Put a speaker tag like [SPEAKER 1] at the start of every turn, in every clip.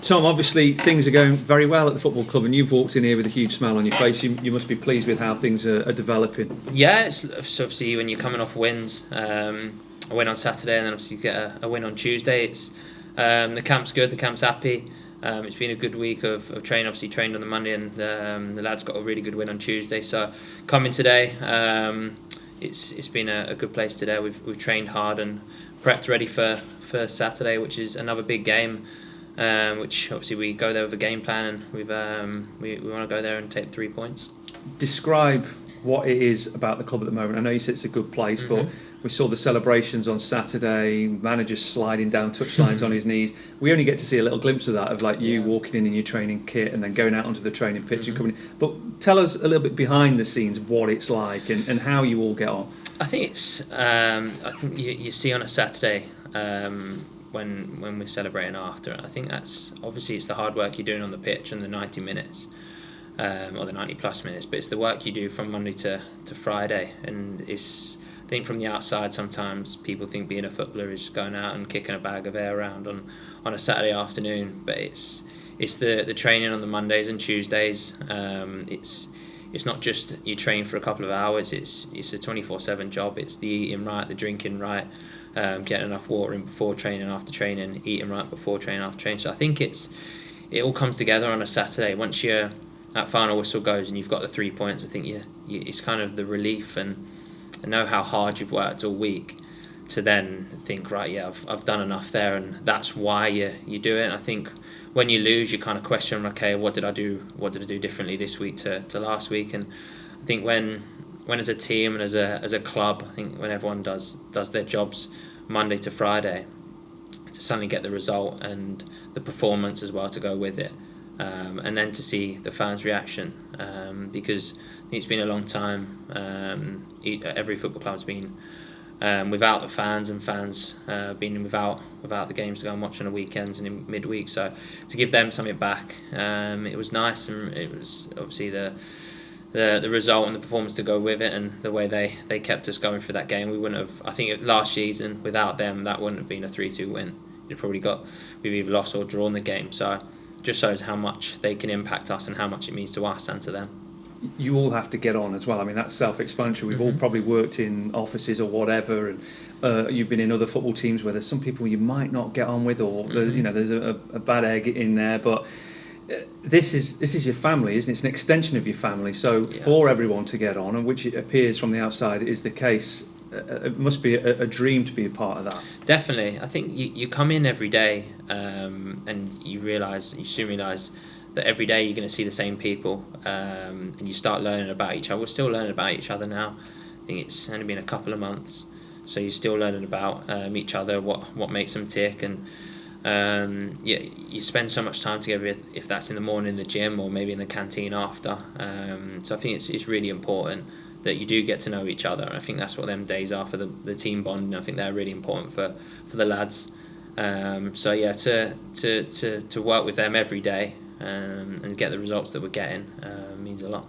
[SPEAKER 1] Tom, obviously things are going very well at the football club, and you've walked in here with a huge smile on your face. You must be pleased with how things are developing.
[SPEAKER 2] Yeah, it's obviously when you're coming off wins, a win on Saturday and then obviously you get a win on Tuesday. It's the camp's good, the camp's happy. It's been a good week of training. Obviously trained on the Monday, and the lads got a really good win on Tuesday. So coming today, it's been a good place today. We've trained hard and prepped ready for Saturday, which is another big game. Which obviously we go there with a game plan, and we want to go there and take 3 points.
[SPEAKER 1] Describe what it is about the club at the moment. I know you said it's a good place, but we saw the celebrations on Saturday, manager sliding down touchlines on his knees. We only get to see a little glimpse of that, of like you walking in your training kit and then going out onto the training pitch and coming in. But tell us a little bit behind the scenes what it's like and how you all get on.
[SPEAKER 2] I think it's I think you see on a Saturday when we're celebrating after. I think that's obviously it's the hard work you're doing on the pitch and the 90 minutes. Or the 90 plus minutes, but it's the work you do from Monday to Friday, and I think from the outside sometimes people think being a footballer is going out and kicking a bag of air around on a Saturday afternoon, but it's the training on the Mondays and Tuesdays. It's not just you train for a couple of hours, it's a 24/7 job. It's the eating right, the drinking right, getting enough water in before training, after training, eating right before training, after training. So I think it all comes together on a Saturday. Once that final whistle goes and you've got the 3 points, I think it's kind of the relief and know how hard you've worked all week to then think, right, yeah, I've done enough there, and that's why you do it. And I think when you lose, you kind of question, okay, what did I do differently this week to last week? And I think when as a team and as a club, I think when everyone does their jobs Monday to Friday, to suddenly get the result and the performance as well to go with it. And then to see the fans' reaction, because I think it's been a long time. Every football club's been without the fans, and fans being without the games to go and watch on the weekends and in midweek. So to give them something back, it was nice, and it was obviously the result and the performance to go with it, and the way they kept us going for that game. We wouldn't have. I think last season without them, that wouldn't have been a 3-2 win. We've either lost or drawn the game. So. Just shows how much they can impact us and how much it means to us and to them.
[SPEAKER 1] You all have to get on as well. I mean, that's self-explanatory. We've all probably worked in offices or whatever, and you've been in other football teams where there's some people you might not get on with, or there's a bad egg in there. But this is your family, isn't it? It's an extension of your family. So for everyone to get on, and which it appears from the outside is the case, it must be a dream to be a part of that.
[SPEAKER 2] Definitely. I think you come in every day and you soon realise that every day you're going to see the same people, and you start learning about each other. We're still learning about each other now. I think it's only been a couple of months, so you're still learning about each other, what makes them tick, and you spend so much time together, if that's in the morning in the gym or maybe in the canteen after. So I think it's really important that you do get to know each other, and I think that's what them days are for the team bond, and I think they're really important for the lads. So yeah, to work with them every day and get the results that we're getting means a lot.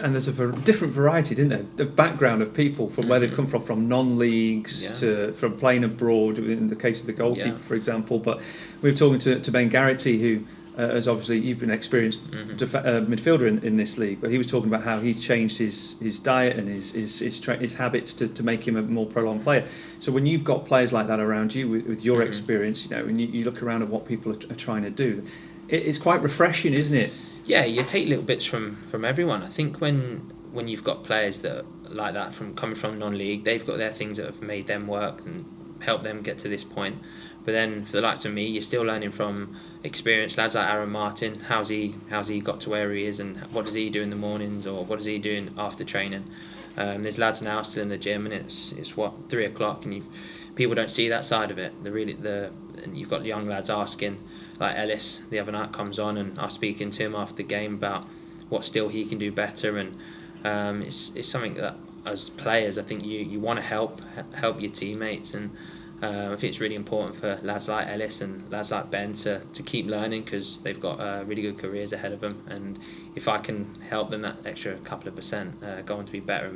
[SPEAKER 1] And there's a different variety, didn't there? The background of people from where they've come from non-leagues to from playing abroad, in the case of the goalkeeper, for example. But we were talking to Ben Garrity, who as obviously you've been experienced midfielder in this league, but he was talking about how he's changed his diet and his habits to make him a more prolonged player. So when you've got players like that around you with your experience, and you look around at what people are trying to do, it's quite refreshing, isn't it?
[SPEAKER 2] Yeah, you take little bits from everyone. I think when you've got players that are like that coming from non-league, they've got their things that have made them work and helped them get to this point. But then for the likes of me, you're still learning from experienced lads like Aaron Martin. How's he got to where he is, and what does he do in the mornings, or what is he doing after training? There's lads now still in the gym, and it's 3 o'clock, and people don't see that side of it. And you've got young lads asking, like Ellis the other night comes on, and I was speaking to him after the game about what still he can do better, and it's something that as players I think you want to help your teammates, and I think it's really important for lads like Ellis and lads like Ben to keep learning, because they've got really good careers ahead of them, and if I can help them that extra couple of percent go on to be better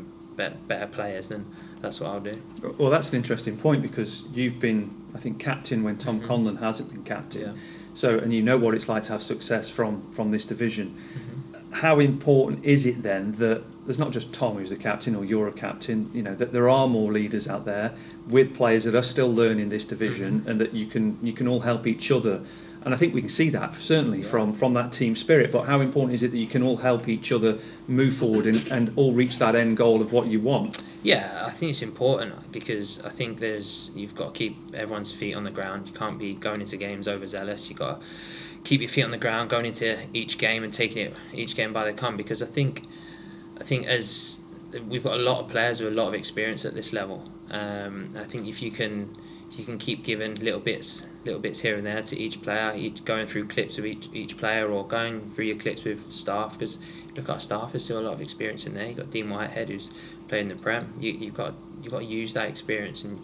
[SPEAKER 2] players, then that's what I'll do.
[SPEAKER 1] Well, that's an interesting point, because you've been, I think, captain when Tom Conlon hasn't been captain. So, and you know what it's like to have success from this division. How important is it then that there's not just Tom who's the captain or you're a captain, that there are more leaders out there with players that are still learning this division, and that you can all help each other? And I think we can see that certainly from that team spirit. But how important is it that you can all help each other move forward and all reach that end goal of what you want?
[SPEAKER 2] Yeah, I think it's important, because I think you've got to keep everyone's feet on the ground. You can't be going into games overzealous. You've got to keep your feet on the ground, going into each game and taking it each game by the come. Because I think as we've got a lot of players with a lot of experience at this level. I think if you can keep giving little bits here and there to each player, going through clips of each player, or going through your clips with staff, because look at our staff, there's still a lot of experience in there. You've got Dean Whitehead who's playing the Prem. You've got to use that experience, and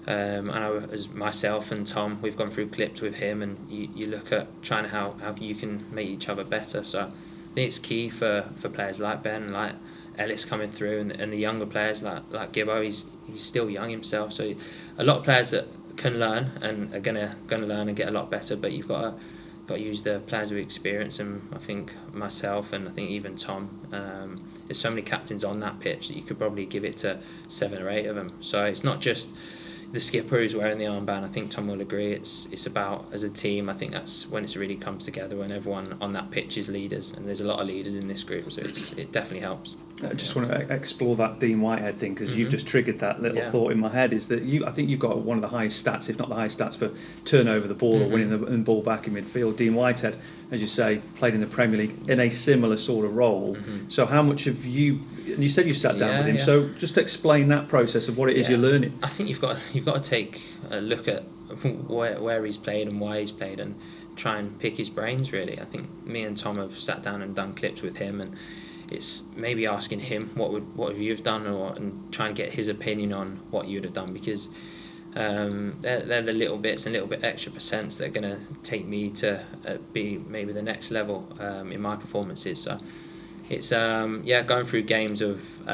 [SPEAKER 2] I know as myself and Tom, we've gone through clips with him, and you look at trying how you can make each other better. So I think it's key for players like Ben, like Ellis coming through, and the younger players like Gibbo. He's still young himself, so a lot of players that can learn and are gonna learn and get a lot better. But you've got to use the players with experience, and I think myself and I think even Tom. There's so many captains on that pitch that you could probably give it to 7 or 8 of them. So it's not just the skipper who's wearing the armband. I think Tom will agree. It's about, as a team, I think that's when it really comes together, when everyone on that pitch is leaders, and there's a lot of leaders in this group, so it definitely helps.
[SPEAKER 1] I just want to explore that Dean Whitehead thing, because you've just triggered that little thought in my head. Is that I think you've got one of the highest stats, if not the highest stats, for turnover the ball or winning the ball back in midfield. Dean Whitehead, as you say, played in the Premier League in a similar sort of role. So how much have you? And you said you sat down with him. Yeah. So just explain that process of what it is you're learning.
[SPEAKER 2] I think you've got to take a look at where he's played and why he's played, and try and pick his brains. Really, I think me and Tom have sat down and done clips with him, and it's maybe asking him what have you done, and trying to get his opinion on what you'd have done, because they're the little bits and little bit extra percents that are going to take me to be maybe the next level in my performances. So it's going through games of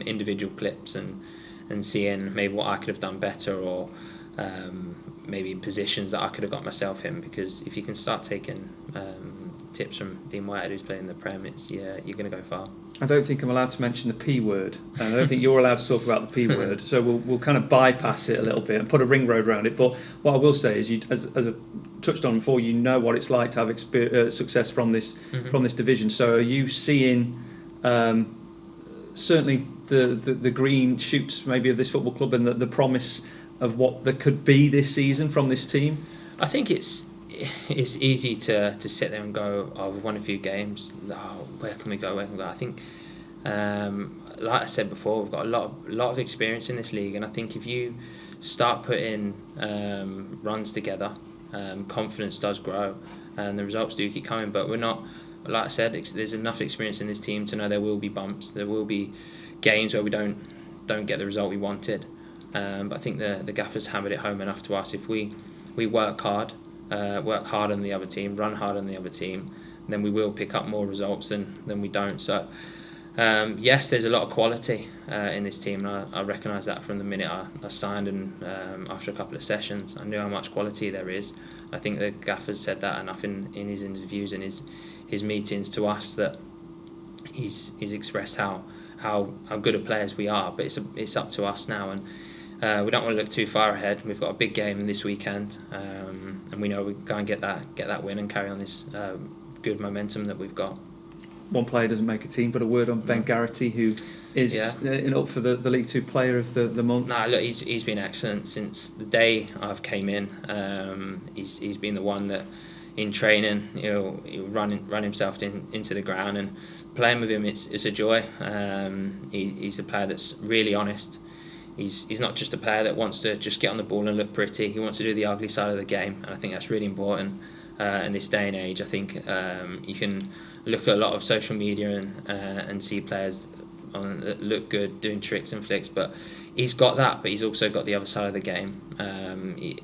[SPEAKER 2] individual clips and seeing maybe what I could have done better, or maybe positions that I could have got myself in, because if you can start taking tips from Dean Whitehead, who's playing the Prem, you're going to go far.
[SPEAKER 1] I don't think I'm allowed to mention the P word, and I don't think you're allowed to talk about the P word, so we'll kind of bypass it a little bit and put a ring road around it. But what I will say is, as I touched on before, you know what it's like to have success from this division. So are you seeing certainly the green shoots maybe of this football club, and the promise of what there could be this season from this team?
[SPEAKER 2] I think it's easy to sit there and go, we've won a few games, where can we go? I think like I said before, we've got a lot of experience in this league, and I think if you start putting runs together, confidence does grow and the results do keep coming. But we're not, like I said, there's enough experience in this team to know there will be bumps, there will be games where we don't get the result we wanted, but I think the gaffers hammered it home enough to us. If we work hard on the other team, run hard on the other team, then we will pick up more results than we don't. So yes, there's a lot of quality in this team, and I recognise that from the minute I signed, and after a couple of sessions I knew how much quality there is. I think the gaffer's said that enough in his interviews and his meetings to us, that he's expressed how good of players we are, but it's up to us now, and we don't want to look too far ahead. We've got a big game this weekend, and we know we go and get that win and carry on this good momentum that we've got.
[SPEAKER 1] One player doesn't make a team, but a word on Ben Garrity, who is up for the League Two Player of the Month.
[SPEAKER 2] No, look, he's been excellent since the day I've came in. He's been the one that in training he'll run himself into the ground, and playing with him it's a joy. He's a player that's really honest. He's not just a player that wants to just get on the ball and look pretty. He wants to do the ugly side of the game, and I think that's really important in this day and age. I think you can look at a lot of social media and see players that look good doing tricks and flicks, but he's got that, but he's also got the other side of the game.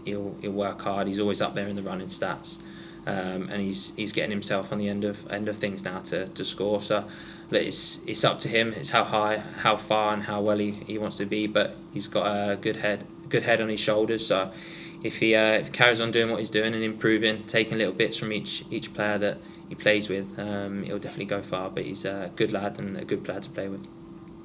[SPEAKER 2] He'll work hard. He's always up there in the running stats, and he's getting himself on the end of things now to score. So it's up to him. It's how high, how far, and how well he wants to be. But he's got a good head on his shoulders. So if he carries on doing what he's doing and improving, taking little bits from each player that he plays with, he'll definitely go far. But he's a good lad and a good player to play with.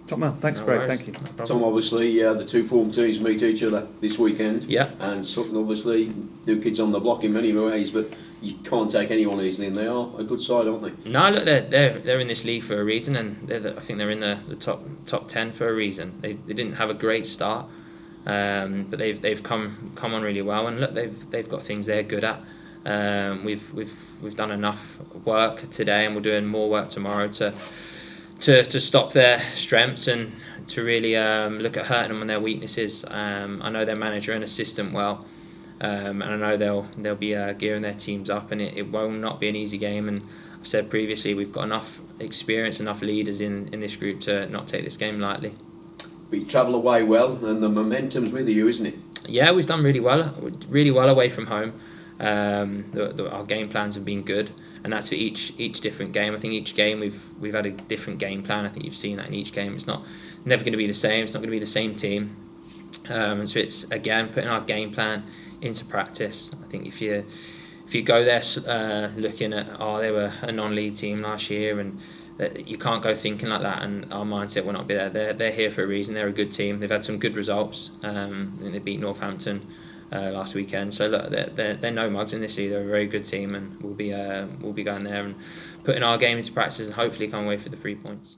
[SPEAKER 1] Top man, thanks, Craig. Thank you.
[SPEAKER 2] No
[SPEAKER 3] Tom, obviously, the two form teams meet each other this weekend.
[SPEAKER 2] Yeah.
[SPEAKER 3] And Sutton, obviously, new kids on the block in many ways, but you can't take anyone easily, and they are a good side, aren't they?
[SPEAKER 2] No, look, they're in this league for a reason, and I think they're in the top 10 for a reason. They didn't have a great start, but they've come on really well, and look, they've got things they're good at. We've done enough work today, and we're doing more work tomorrow to stop their strengths and to really look at hurting them on their weaknesses. I know their manager and assistant well, and I know they'll be gearing their teams up, and it will not be an easy game. And I've said previously, we've got enough experience, enough leaders in this group to not take this game lightly.
[SPEAKER 3] But you travel away well, and the momentum's with you, isn't it?
[SPEAKER 2] Yeah, we've done really well away from home. Our game plans have been good, and that's for each different game. I think each game we've had a different game plan. I think you've seen that in each game. It's never going to be the same. It's not going to be the same team. And so it's again putting our game plan into practice. I think if you go there looking at they were a non-league team last year, and you can't go thinking like that, and our mindset will not be there. They're here for a reason. They're a good team. They've had some good results. I think they beat Northampton last weekend. So look, they're no mugs in this league. They're a very good team, and we'll be going there and putting our game into practice and hopefully come away for the 3 points.